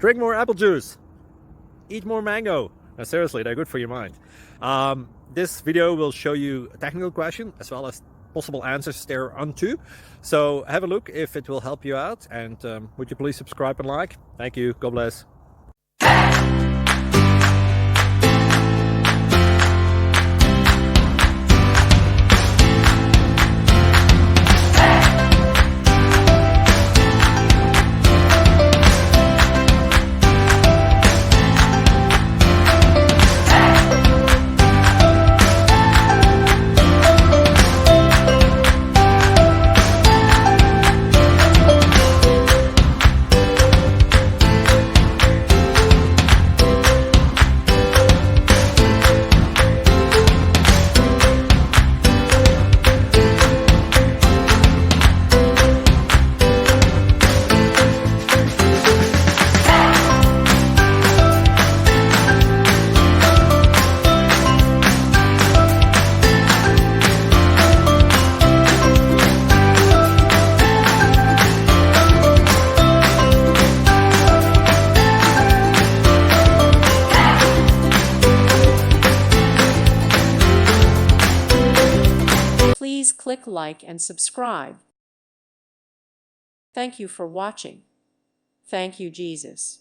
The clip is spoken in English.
Drink more apple juice. Eat more mango. No, seriously, they're good for your mind. This video will show you a technical question as well as possible answers thereunto. So have a look if it will help you out, and would you please subscribe and like? Thank you. God bless. Please click like and subscribe. Thank you for watching. Thank you, Jesus.